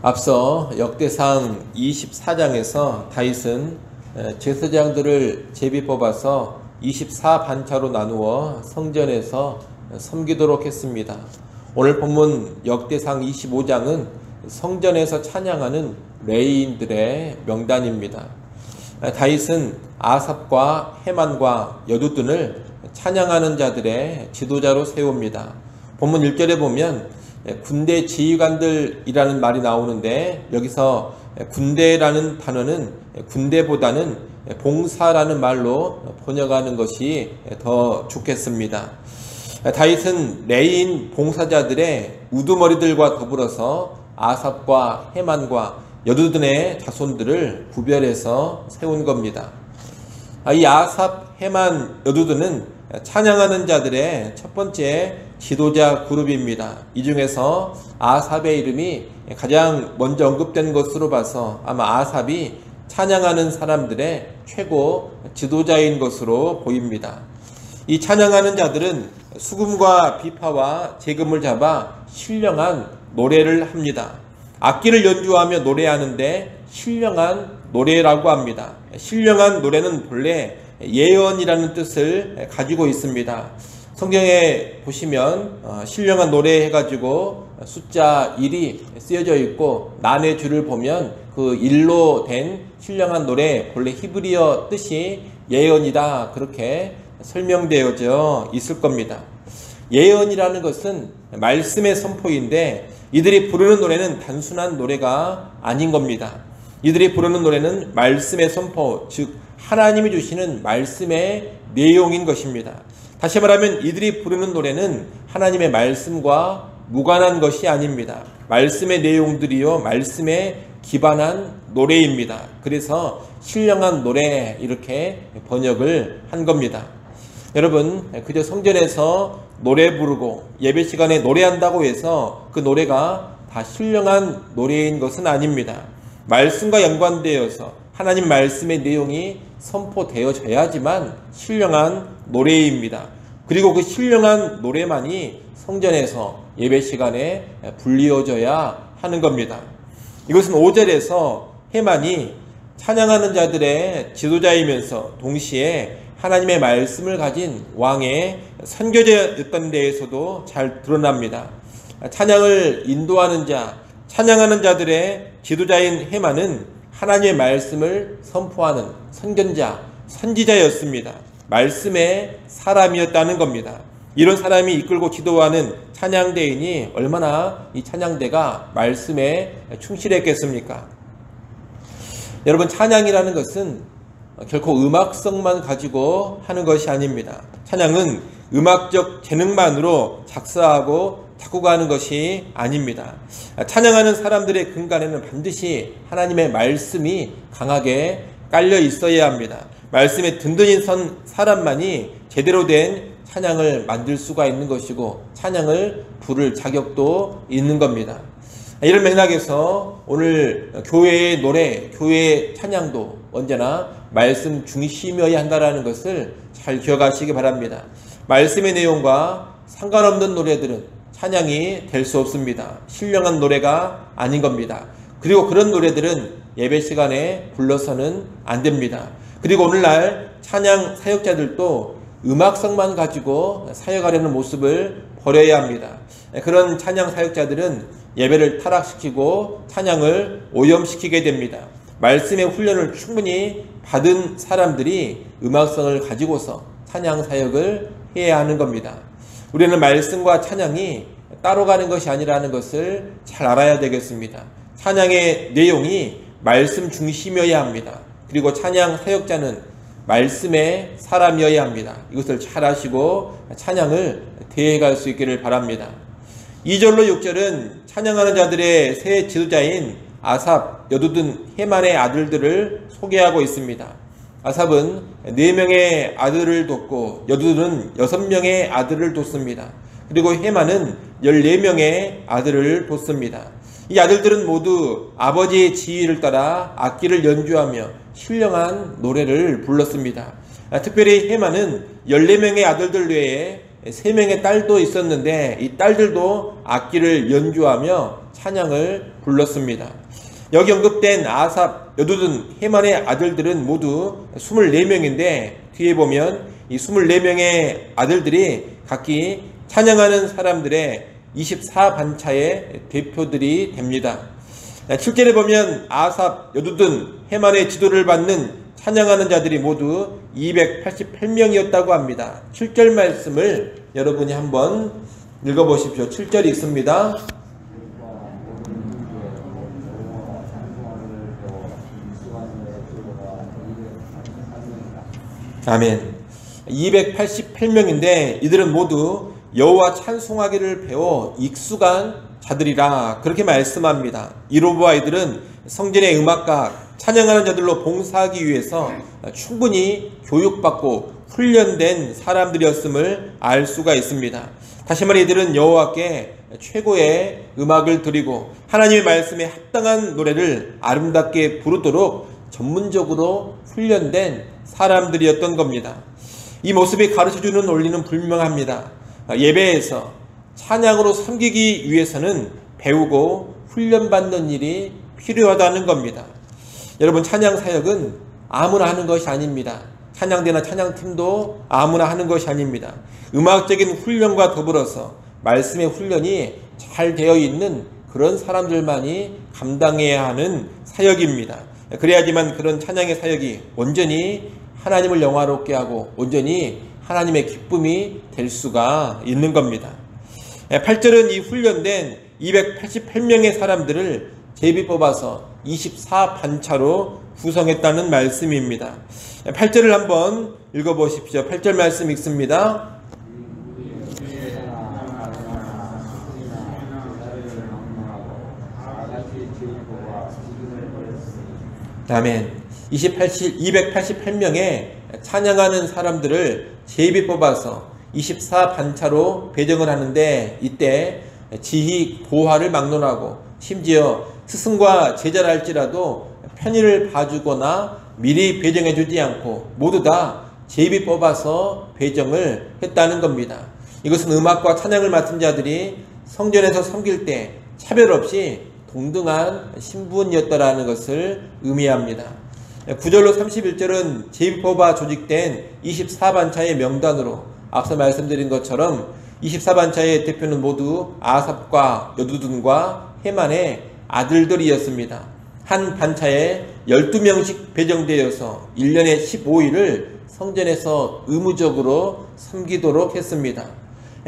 앞서 역대상 24장에서 다윗은 제사장들을 제비 뽑아서 24반차로 나누어 성전에서 섬기도록 했습니다. 오늘 본문 역대상 25장은 성전에서 찬양하는 레위인들의 명단입니다. 다윗은 아삽과 헤만과 여두둔을 찬양하는 자들의 지도자로 세웁니다. 본문 1절에 보면 군대 지휘관들이라는 말이 나오는데, 여기서 군대라는 단어는 군대보다는 봉사라는 말로 번역하는 것이 더 좋겠습니다. 다윗은 레위인 봉사자들의 우두머리들과 더불어서 아삽과 헤만과 여두둔의 자손들을 구별해서 세운 겁니다. 이 아삽, 헤만, 여두둔은 찬양하는 자들의 첫 번째 지도자 그룹입니다. 이 중에서 아삽의 이름이 가장 먼저 언급된 것으로 봐서 아마 아삽이 찬양하는 사람들의 최고 지도자인 것으로 보입니다. 이 찬양하는 자들은 수금과 비파와 재금을 잡아 신령한 노래를 합니다. 악기를 연주하며 노래하는데 신령한 노래라고 합니다. 신령한 노래는 본래 예언이라는 뜻을 가지고 있습니다. 성경에 보시면 신령한 노래 해가지고 숫자 1이 쓰여져 있고, 난의 줄을 보면 그 1로 된 신령한 노래, 본래 히브리어 뜻이 예언이다, 그렇게 설명되어져 있을 겁니다. 예언이라는 것은 말씀의 선포인데, 이들이 부르는 노래는 단순한 노래가 아닌 겁니다. 이들이 부르는 노래는 말씀의 선포, 즉 하나님이 주시는 말씀의 내용인 것입니다. 다시 말하면 이들이 부르는 노래는 하나님의 말씀과 무관한 것이 아닙니다. 말씀의 내용들이요, 말씀에 기반한 노래입니다. 그래서 신령한 노래, 이렇게 번역을 한 겁니다. 여러분, 그저 성전에서 노래 부르고 예배 시간에 노래한다고 해서 그 노래가 다 신령한 노래인 것은 아닙니다. 말씀과 연관되어서 하나님 말씀의 내용이 선포되어져야지만 신령한 노래입니다. 그리고 그 신령한 노래만이 성전에서 예배 시간에 불리어져야 하는 겁니다. 이것은 5절에서 헤만이 찬양하는 자들의 지도자이면서 동시에 하나님의 말씀을 가진 왕의 선교자였던 데에서도 잘 드러납니다. 찬양을 인도하는 자, 찬양하는 자들의 지도자인 헤만은 하나님의 말씀을 선포하는 선견자, 선지자였습니다. 말씀의 사람이었다는 겁니다. 이런 사람이 이끌고 지도하는 찬양대인이 얼마나 이 찬양대가 말씀에 충실했겠습니까? 여러분, 찬양이라는 것은 결코 음악성만 가지고 하는 것이 아닙니다. 찬양은 음악적 재능만으로 작사하고 작곡하는 것이 아닙니다. 찬양하는 사람들의 근간에는 반드시 하나님의 말씀이 강하게 깔려 있어야 합니다. 말씀에 든든히 선 사람만이 제대로 된 찬양을 만들 수가 있는 것이고, 찬양을 부를 자격도 있는 겁니다. 이런 맥락에서 오늘 교회의 노래, 교회의 찬양도 언제나 말씀 중심이어야 한다는 것을 잘 기억하시기 바랍니다. 말씀의 내용과 상관없는 노래들은 찬양이 될 수 없습니다. 신령한 노래가 아닌 겁니다. 그리고 그런 노래들은 예배 시간에 불러서는 안 됩니다. 그리고 오늘날 찬양 사역자들도 음악성만 가지고 사역하려는 모습을 버려야 합니다. 그런 찬양 사역자들은 예배를 타락시키고 찬양을 오염시키게 됩니다. 말씀의 훈련을 충분히 받은 사람들이 음악성을 가지고서 찬양 사역을 해야 하는 겁니다. 우리는 말씀과 찬양이 따로 가는 것이 아니라는 것을 잘 알아야 되겠습니다. 찬양의 내용이 말씀 중심이어야 합니다. 그리고 찬양 사역자는 말씀의 사람이어야 합니다. 이것을 잘 아시고 찬양을 대해갈 수 있기를 바랍니다. 2절로 6절은 찬양하는 자들의 새 지도자인 아삽, 여두둔, 헤만의 아들들을 소개하고 있습니다. 아삽은 4명의 아들을 뒀고 여두둔은 6명의 아들을 뒀습니다. 그리고 헤만은 14명의 아들을 뒀습니다. 이 아들들은 모두 아버지의 지휘를 따라 악기를 연주하며 신령한 노래를 불렀습니다. 특별히 헤만은 14명의 아들들 외에 3명의 딸도 있었는데, 이 딸들도 악기를 연주하며 찬양을 불렀습니다. 여기 언급된 아삽, 여두둔, 헤만의 아들들은 모두 24명인데 뒤에 보면 이 24명의 아들들이 각기 찬양하는 사람들의 24반차의 대표들이 됩니다. 7절에 보면 아삽, 여두둔, 헤만의 지도를 받는 찬양하는 자들이 모두 288명이었다고 합니다. 7절 말씀을 여러분이 한번 읽어보십시오. 7절이 있습니다. 아멘. 288명인데 이들은 모두 여호와 찬송하기를 배워 익숙한 자들이라 그렇게 말씀합니다. 이로보와 이들은 성전의 음악가, 찬양하는 자들로 봉사하기 위해서 충분히 교육받고 훈련된 사람들이었음을 알 수가 있습니다. 다시 말해 이들은 여호와께 최고의 음악을 드리고 하나님의 말씀에 합당한 노래를 아름답게 부르도록 전문적으로 훈련된 사람들이었던 겁니다. 이 모습이 가르쳐주는 원리는 분명합니다. 예배에서 찬양으로 섬기기 위해서는 배우고 훈련받는 일이 필요하다는 겁니다. 여러분, 찬양 사역은 아무나 하는 것이 아닙니다. 찬양대나 찬양팀도 아무나 하는 것이 아닙니다. 음악적인 훈련과 더불어서 말씀의 훈련이 잘 되어 있는 그런 사람들만이 감당해야 하는 사역입니다. 그래야지만 그런 찬양의 사역이 온전히 하나님을 영화롭게 하고 온전히 하나님의 기쁨이 될 수가 있는 겁니다. 8절은 이 훈련된 288명의 사람들을 제비 뽑아서 24반차로 구성했다는 말씀입니다. 8절을 한번 읽어보십시오. 8절 말씀 읽습니다. 아멘. 288명의 찬양하는 사람들을 제비 뽑아서 24반차로 배정을 하는데 이때 지희 보화를 막론하고 심지어 스승과 제자를 할지라도 편의를 봐주거나 미리 배정해 주지 않고 모두 다 제비 뽑아서 배정을 했다는 겁니다. 이것은 음악과 찬양을 맡은 자들이 성전에서 섬길 때 차별 없이 동등한 신분이었다라는 것을 의미합니다. 9절로 31절은 제비 뽑아 조직된 24반차의 명단으로 앞서 말씀드린 것처럼 24반차의 대표는 모두 아삽과 여두둔과 헤만의 아들들이었습니다. 한 반차에 12명씩 배정되어서 1년에 15일을 성전에서 의무적으로 섬기도록 했습니다.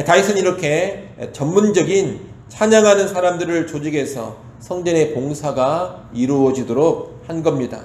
다윗은 이렇게 전문적인 찬양하는 사람들을 조직해서 성전의 봉사가 이루어지도록 한 겁니다.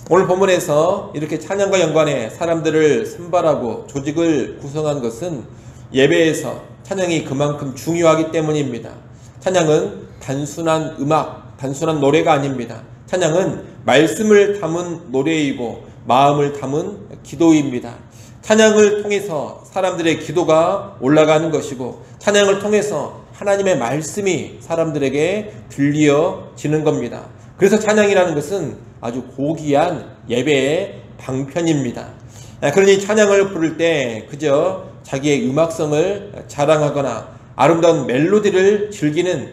오늘 본문에서 이렇게 찬양과 연관해 사람들을 선발하고 조직을 구성한 것은 예배에서 찬양이 그만큼 중요하기 때문입니다. 찬양은 단순한 음악, 단순한 노래가 아닙니다. 찬양은 말씀을 담은 노래이고 마음을 담은 기도입니다. 찬양을 통해서 사람들의 기도가 올라가는 것이고 찬양을 통해서 하나님의 말씀이 사람들에게 들려지는 겁니다. 그래서 찬양이라는 것은 아주 고귀한 예배의 방편입니다. 그러니 찬양을 부를 때 그저 자기의 음악성을 자랑하거나 아름다운 멜로디를 즐기는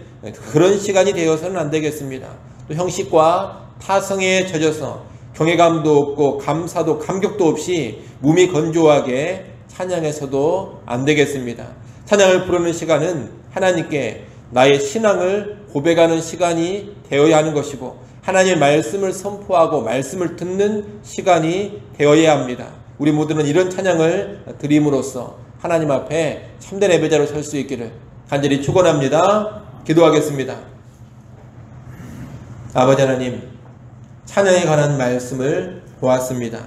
그런 시간이 되어서는 안 되겠습니다. 또 형식과 타성에 젖어서 경외감도 없고 감사도 감격도 없이 몸이 건조하게 찬양해서도 안 되겠습니다. 찬양을 부르는 시간은 하나님께 나의 신앙을 고백하는 시간이 되어야 하는 것이고 하나님의 말씀을 선포하고 말씀을 듣는 시간이 되어야 합니다. 우리 모두는 이런 찬양을 드림으로써 하나님 앞에 참된 예배자로 설 수 있기를 간절히 축원합니다. 기도하겠습니다. 아버지 하나님, 찬양에 관한 말씀을 보았습니다.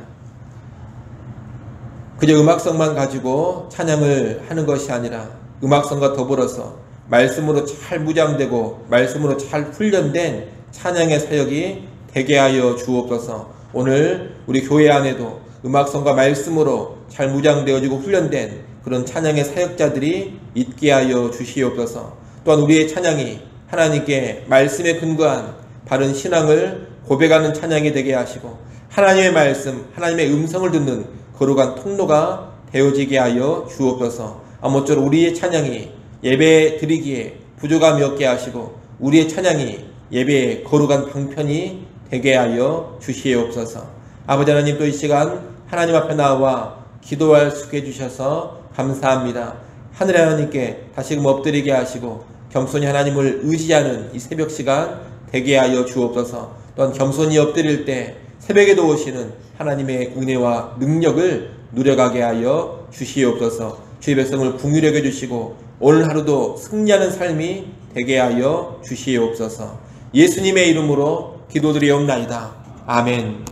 그저 음악성만 가지고 찬양을 하는 것이 아니라 음악성과 더불어서 말씀으로 잘 무장되고 말씀으로 잘 훈련된 찬양의 사역이 되게 하여 주옵소서. 오늘 우리 교회 안에도 음악성과 말씀으로 잘 무장되어지고 훈련된 그런 찬양의 사역자들이 있게 하여 주시옵소서. 또한 우리의 찬양이 하나님께 말씀에 근거한 바른 신앙을 고백하는 찬양이 되게 하시고 하나님의 말씀, 하나님의 음성을 듣는 거룩한 통로가 되어지게 하여 주옵소서. 아무쪼록 우리의 찬양이 예배 드리기에 부족함이 없게 하시고 우리의 찬양이 예배의 거룩한 방편이 되게 하여 주시옵소서. 아버지 하나님, 또 이 시간 하나님 앞에 나와 기도할 수 있게 해주셔서 감사합니다. 하늘의 하나님께 다시금 엎드리게 하시고 겸손히 하나님을 의지하는 이 새벽 시간 되게 하여 주옵소서. 또한 겸손히 엎드릴 때 새벽에도 오시는 하나님의 은혜와 능력을 누려가게 하여 주시옵소서. 주의 백성을 긍휼히 여겨주시고 오늘 하루도 승리하는 삶이 되게 하여 주시옵소서. 예수님의 이름으로 기도드리옵나이다. 아멘.